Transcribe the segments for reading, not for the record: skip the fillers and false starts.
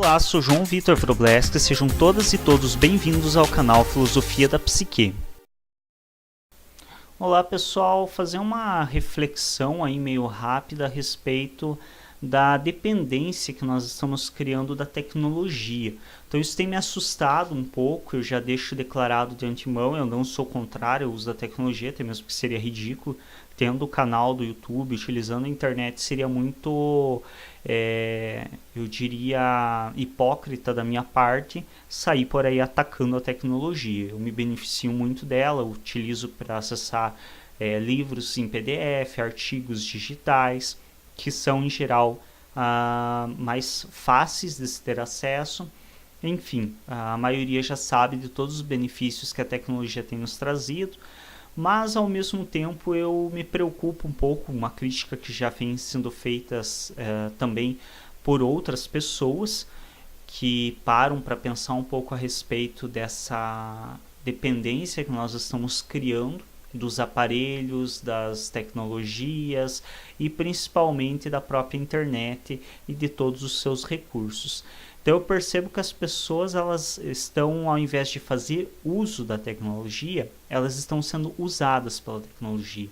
Olá, sou João Vitor Wrobleski, sejam todas e todos bem-vindos ao canal Filosofia da Psique. Olá pessoal, fazer uma reflexão aí meio rápida a respeito da dependência que nós estamos criando da tecnologia. Então isso tem me assustado um pouco, eu já deixo declarado de antemão, eu não sou contrário ao uso da tecnologia, até mesmo que seria ridículo, tendo o canal do YouTube, utilizando a internet, seria muito, eu diria, hipócrita da minha parte sair por aí atacando a tecnologia. Eu me beneficio muito dela, utilizo para acessar livros em PDF, artigos digitais, que são em geral mais fáceis de se ter acesso. Enfim, a maioria já sabe de todos os benefícios que a tecnologia tem nos trazido, mas ao mesmo tempo eu me preocupo um pouco, uma crítica que já vem sendo feita também por outras pessoas que param para pensar um pouco a respeito dessa dependência que nós estamos criando dos aparelhos, das tecnologias e principalmente da própria internet e de todos os seus recursos. Então eu percebo que as pessoas, elas estão, ao invés de fazer uso da tecnologia, elas estão sendo usadas pela tecnologia,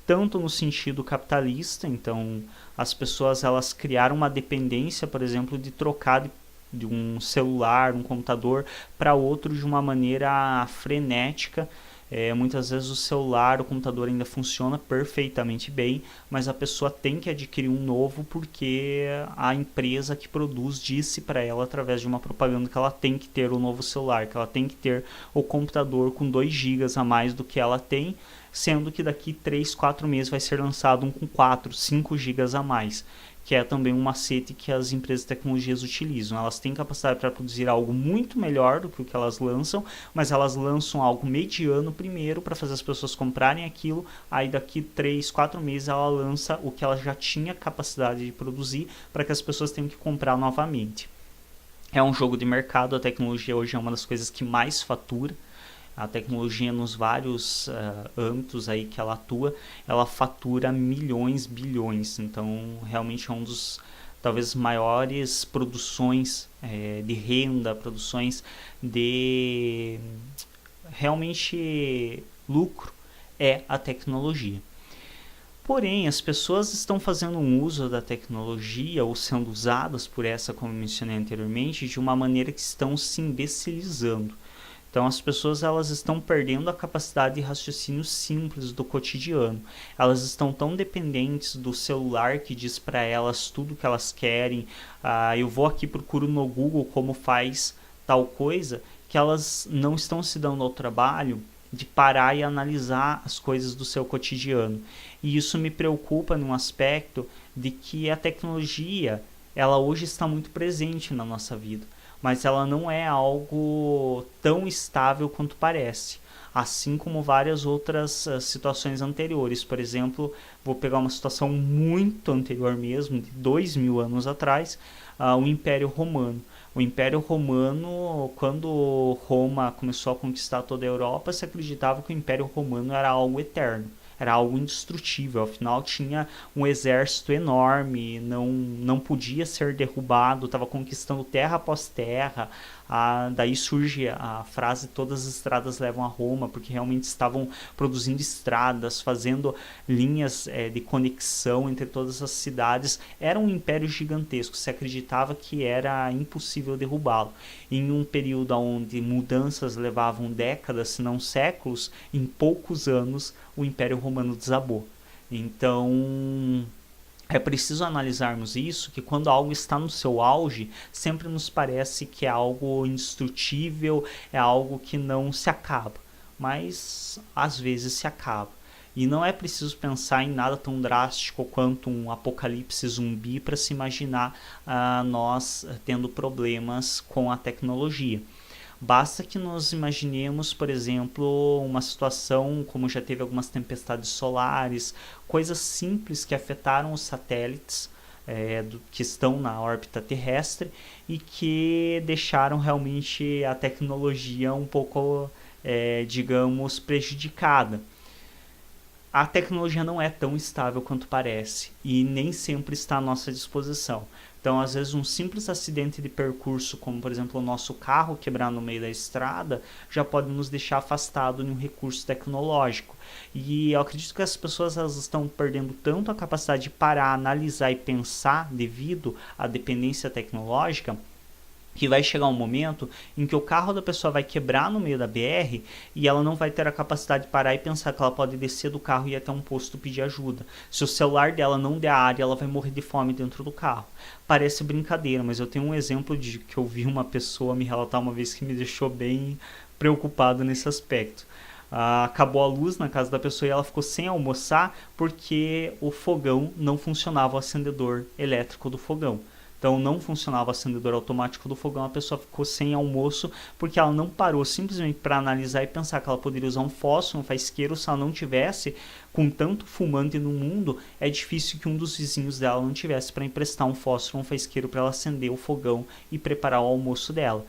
tanto no sentido capitalista. Então as pessoas, elas criaram uma dependência, por exemplo, de trocar de um celular, um computador para outro de uma maneira frenética. Muitas vezes o celular, o computador ainda funciona perfeitamente bem, mas a pessoa tem que adquirir um novo porque a empresa que produz disse para ela, através de uma propaganda, que ela tem que ter o novo celular, que ela tem que ter o computador com 2 GB a mais do que ela tem, sendo que daqui 3, 4 meses vai ser lançado um com 4, 5 GB a mais, que é também um macete que as empresas de tecnologias utilizam. Elas têm capacidade para produzir algo muito melhor do que o que elas lançam, mas elas lançam algo mediano primeiro para fazer as pessoas comprarem aquilo, aí daqui 3, 4 meses ela lança o que ela já tinha capacidade de produzir para que as pessoas tenham que comprar novamente. É um jogo de mercado, a tecnologia hoje é uma das coisas que mais fatura. A tecnologia, nos vários âmbitos aí que ela atua, ela fatura milhões, bilhões. Então realmente é um dos talvez maiores produções de renda, produções de realmente lucro, é a tecnologia. Porém, as pessoas estão fazendo um uso da tecnologia, ou sendo usadas por essa, como mencionei anteriormente, de uma maneira que estão se imbecilizando. Então as pessoas, elas estão perdendo a capacidade de raciocínio simples do cotidiano. Elas estão tão dependentes do celular que diz para elas tudo o que elas querem. Eu vou aqui, procuro no Google como faz tal coisa, que elas não estão se dando ao trabalho de parar e analisar as coisas do seu cotidiano. E isso me preocupa num aspecto de que a tecnologia, ela hoje está muito presente na nossa vida, mas ela não é algo tão estável quanto parece, assim como várias outras situações anteriores. Por exemplo, vou pegar uma situação muito anterior mesmo, de 2000 anos atrás, o Império Romano. O Império Romano, quando Roma começou a conquistar toda a Europa, se acreditava que o Império Romano era algo eterno, era algo indestrutível, afinal tinha um exército enorme, não podia ser derrubado, estava conquistando terra após terra. Daí surge a frase: todas as estradas levam a Roma, porque realmente estavam produzindo estradas, fazendo linhas de conexão entre todas as cidades. Era um império gigantesco, se acreditava que era impossível derrubá-lo. Em um período onde mudanças levavam décadas, se não séculos, em poucos anos o Império Romano desabou. Então é preciso analisarmos isso, que quando algo está no seu auge, sempre nos parece que é algo indestrutível, é algo que não se acaba, mas às vezes se acaba. E não é preciso pensar em nada tão drástico quanto um apocalipse zumbi para se imaginar nós tendo problemas com a tecnologia. Basta que nós imaginemos, por exemplo, uma situação como já teve algumas tempestades solares, coisas simples que afetaram os satélites que estão na órbita terrestre e que deixaram realmente a tecnologia um pouco, digamos, prejudicada. a tecnologia não é tão estável quanto parece e nem sempre está à nossa disposição. Então, às vezes, um simples acidente de percurso, como por exemplo o nosso carro quebrar no meio da estrada, já pode nos deixar afastado de um recurso tecnológico. E eu acredito que as pessoas elas estão perdendo tanto a capacidade de parar, analisar e pensar devido à dependência tecnológica, que vai chegar um momento em que o carro da pessoa vai quebrar no meio da BR e ela não vai ter a capacidade de parar e pensar que ela pode descer do carro e ir até um posto pedir ajuda. Se o celular dela não der área, ela vai morrer de fome dentro do carro. Parece brincadeira, mas eu tenho um exemplo de que eu vi uma pessoa me relatar uma vez que me deixou bem preocupado nesse aspecto. Acabou a luz na casa da pessoa e ela ficou sem almoçar porque o fogão não funcionava, o acendedor elétrico do fogão. Então não funcionava o acendedor automático do fogão, a pessoa ficou sem almoço porque ela não parou simplesmente para analisar e pensar que ela poderia usar um fósforo, um faisqueiro. Se ela não tivesse, com tanto fumante no mundo, é difícil que um dos vizinhos dela não tivesse para emprestar um fósforo, um faisqueiro para ela acender o fogão e preparar o almoço dela.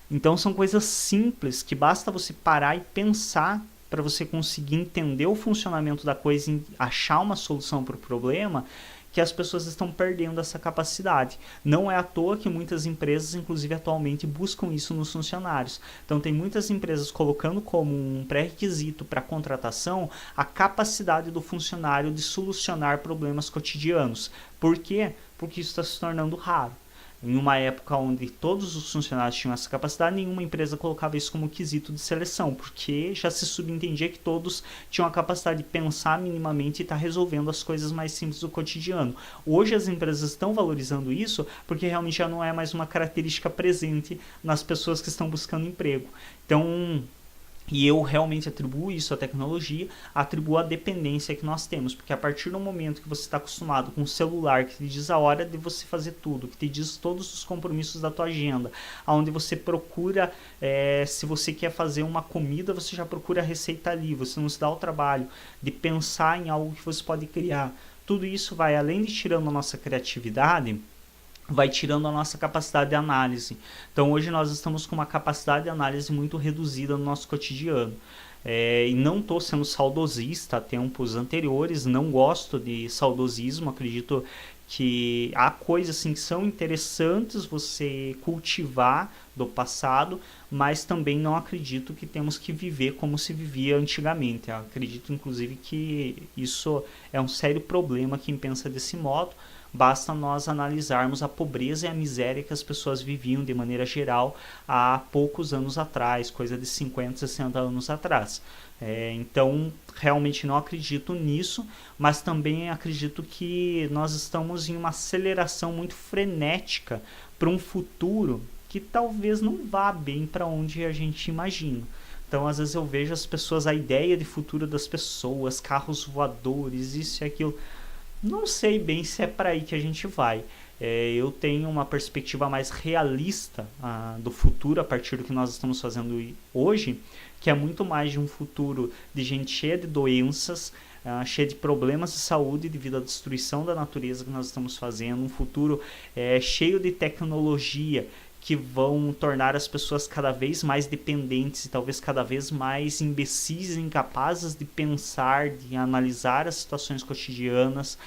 Então são coisas simples que basta você parar e pensar para você conseguir entender o funcionamento da coisa e achar uma solução para o problema, que as pessoas estão perdendo essa capacidade. Não é à toa que muitas empresas, inclusive atualmente, buscam isso nos funcionários. Então tem muitas empresas colocando como um pré-requisito para a contratação a capacidade do funcionário de solucionar problemas cotidianos. Por quê? Porque isso está se tornando raro. Em uma época onde todos os funcionários tinham essa capacidade, nenhuma empresa colocava isso como quesito de seleção, porque já se subentendia que todos tinham a capacidade de pensar minimamente e estar resolvendo as coisas mais simples do cotidiano. Hoje as empresas estão valorizando isso porque realmente já não é mais uma característica presente nas pessoas que estão buscando emprego. Então, e eu realmente atribuo isso à tecnologia, atribuo à dependência que nós temos, porque a partir do momento que você está acostumado com um celular que te diz a hora de você fazer tudo, que te diz todos os compromissos da tua agenda, onde você procura, se você quer fazer uma comida, você já procura a receita ali, você não se dá o trabalho de pensar em algo que você pode criar. Tudo isso vai, além de tirando a nossa criatividade, vai tirando a nossa capacidade de análise. Então hoje nós estamos com uma capacidade de análise muito reduzida no nosso cotidiano. E não estou sendo saudosista a tempos anteriores, não gosto de saudosismo, acredito que há coisas assim, que são interessantes você cultivar do passado, mas também não acredito que temos que viver como se vivia antigamente. Eu acredito inclusive que isso é um sério problema quem pensa desse modo. Basta nós analisarmos a pobreza e a miséria que as pessoas viviam de maneira geral há poucos anos atrás, coisa de 50, 60 anos atrás. Então, realmente não acredito nisso, mas também acredito que nós estamos em uma aceleração muito frenética para um futuro que talvez não vá bem para onde a gente imagina. Então, às vezes eu vejo as pessoas, a ideia de futuro das pessoas, carros voadores, isso e aquilo. Não sei bem se é para aí que a gente vai. Eu tenho uma perspectiva mais realista do futuro a partir do que nós estamos fazendo hoje, que é muito mais de um futuro de gente cheia de doenças, cheia de problemas de saúde devido à destruição da natureza que nós estamos fazendo, um futuro cheio de tecnologia que vão tornar as pessoas cada vez mais dependentes e talvez cada vez mais imbecis, incapazes de pensar, de analisar as situações cotidianas.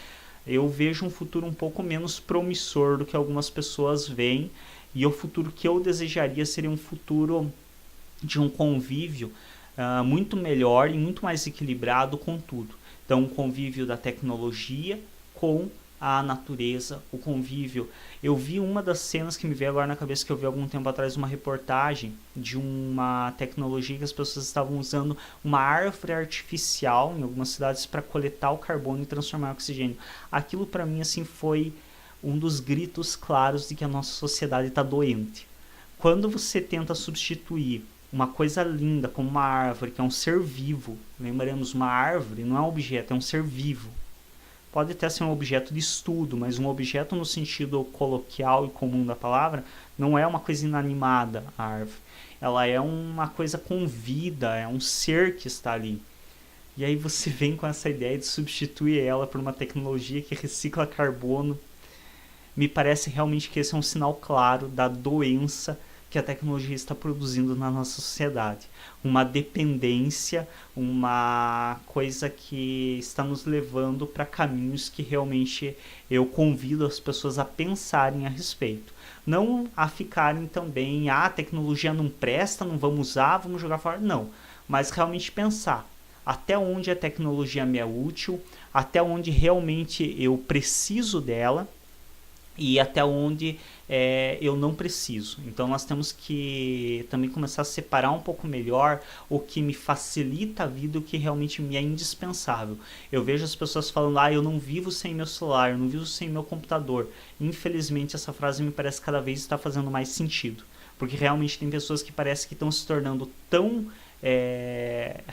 Eu vejo um futuro um pouco menos promissor do que algumas pessoas veem, e o futuro que eu desejaria seria um futuro de um convívio muito melhor e muito mais equilibrado com tudo. Então, um convívio da tecnologia com a natureza, o convívio. Eu vi uma das cenas que me veio agora na cabeça, que eu vi algum tempo atrás, uma reportagem de uma tecnologia que as pessoas estavam usando uma árvore artificial em algumas cidades para coletar o carbono e transformar em oxigênio. Aquilo para mim assim foi um dos gritos claros de que a nossa sociedade está doente. Quando você tenta substituir uma coisa linda como uma árvore, que é um ser vivo, lembremos, uma árvore não é um objeto, é um ser vivo. Pode até ser um objeto de estudo, mas um objeto no sentido coloquial e comum da palavra não é uma coisa inanimada, a árvore. Ela é uma coisa com vida, é um ser que está ali. E aí você vem com essa ideia de substituir ela por uma tecnologia que recicla carbono. Me parece realmente que esse é um sinal claro da doença que a tecnologia está produzindo na nossa sociedade. Uma dependência, uma coisa que está nos levando para caminhos que realmente eu convido as pessoas a pensarem a respeito. Não a ficarem também, a tecnologia não presta, não vamos usar, vamos jogar fora. Não, mas realmente pensar até onde a tecnologia me é útil, até onde realmente eu preciso dela e até onde eu não preciso. Então nós temos que também começar a separar um pouco melhor o que me facilita a vida e o que realmente me é indispensável. Eu vejo as pessoas falando, eu não vivo sem meu celular, eu não vivo sem meu computador. Infelizmente essa frase me parece que cada vez está fazendo mais sentido, porque realmente tem pessoas que parece que estão se tornando tão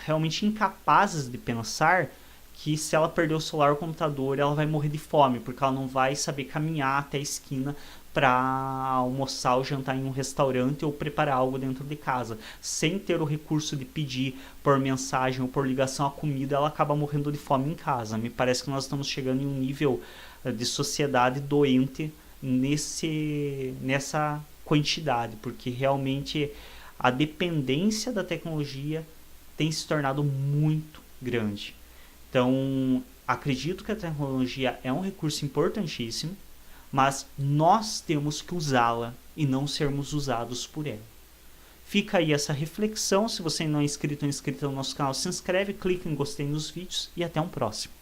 realmente incapazes de pensar, que se ela perder o celular ou o computador, ela vai morrer de fome, porque ela não vai saber caminhar até a esquina para almoçar ou jantar em um restaurante ou preparar algo dentro de casa. Sem ter o recurso de pedir por mensagem ou por ligação a comida, ela acaba morrendo de fome em casa. Me parece que nós estamos chegando em um nível de sociedade doente nessa quantidade, porque realmente a dependência da tecnologia tem se tornado muito grande. Então, acredito que a tecnologia é um recurso importantíssimo, mas nós temos que usá-la e não sermos usados por ela. Fica aí essa reflexão. Se você não é inscrito ou inscrita no nosso canal, se inscreve, clica em gostei nos vídeos e até um próximo.